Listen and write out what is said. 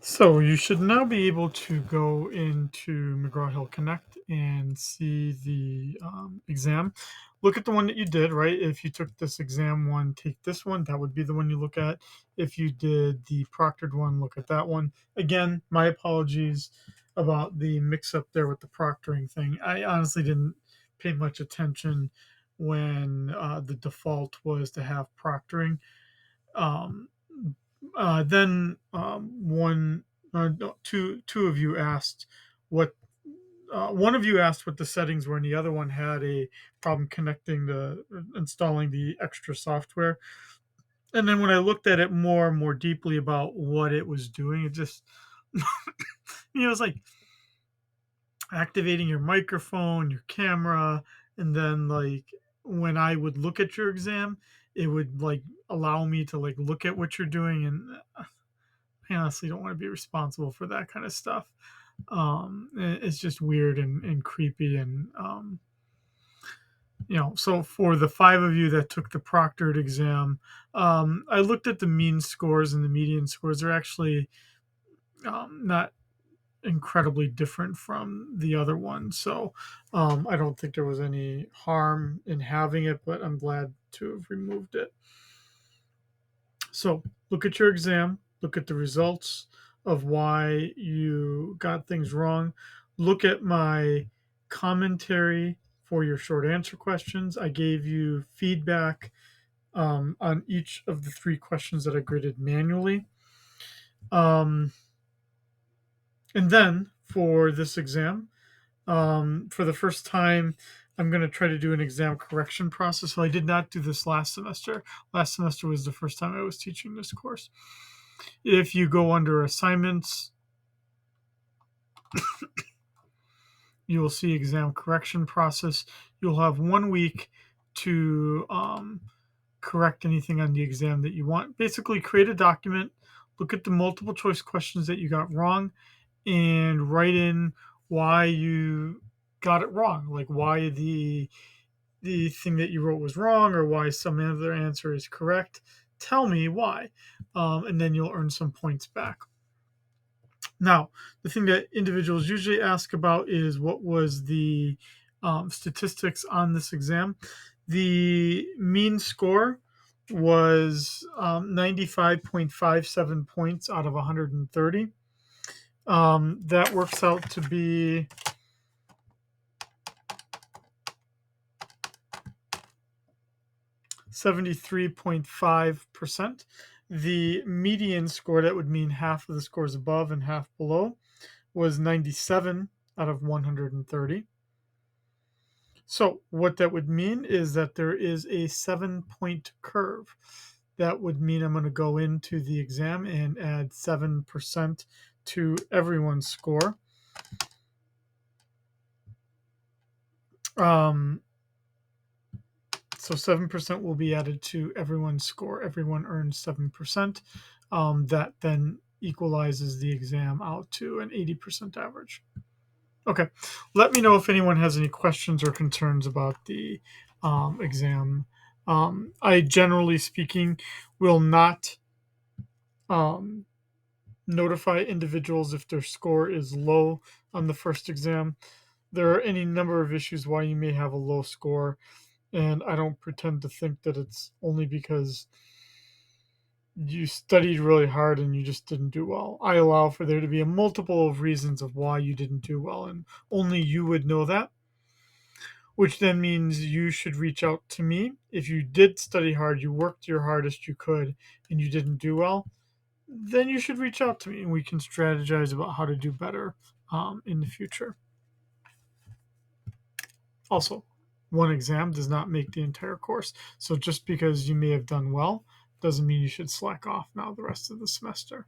So you should now be able to go into McGraw-Hill Connect and see the exam. Look at the one that you did, right? If you took this exam one, take this one. That would be the one you look at. If you did the proctored one, look at that one. Again, my apologies about the mix-up there with the proctoring thing. I honestly didn't pay much attention when the default was to have proctoring. Um, then one, no, two of you asked what. One of you asked what the settings were, and the other one had a problem connecting the installing the extra software. And then when I looked at it more and more deeply about what it was doing, it just it's like activating your microphone, your camera, and then like when I would look at your exam, it would like allow me to like look at what you're doing, and I honestly don't want to be responsible for that kind of stuff. It's just weird and creepy. And, so for the five of you that took the proctored exam, I looked at the mean scores and the median scores. They're actually not incredibly different from the other one. So I don't think there was any harm in having it, but I'm glad to have removed it. So look at your exam, look at the results of why you got things wrong. Look at my commentary for your short answer questions. I gave you feedback on each of the three questions that I graded manually. Um, and then for this exam, for the first time, I'm going to try to do an exam correction process. So I did not do this last semester. Last semester was the first time I was teaching this course. If you go under assignments, you will see exam correction process. You'll have 1 week to correct anything on the exam that you want. Basically, create a document, look at the multiple choice questions that you got wrong, and write in why you got it wrong, like why the thing that you wrote was wrong or why some other answer is correct. Tell me why, and then you'll earn some points back. Now, the thing that individuals usually ask about is what was the statistics on this exam. The mean score was 95.57 points out of 130. That works out to be 73.5%. The median score, that would mean half of the scores above and half below, was 97 out of 130. So, what that would mean is that there is a 7 point curve. That would mean I'm going to go into the exam and add 7% to everyone's score. So 7% will be added to everyone's score. Everyone earns 7%. That then equalizes the exam out to an 80% average. Okay. Let me know if anyone has any questions or concerns about the exam. I, generally speaking, will not um, notify individuals if their score is low on the first exam. There are any number of issues why you may have a low score, and I don't pretend to think that it's only because you studied really hard and you just didn't do well. I allow for there to be a multiple of reasons of why you didn't do well, and only you would know that, which then means you should reach out to me. If you did study hard, you worked your hardest you could, and you didn't do well, then you should reach out to me and we can strategize about how to do better in the future. Also, one exam does not make the entire course. So just because you may have done well doesn't mean you should slack off now the rest of the semester.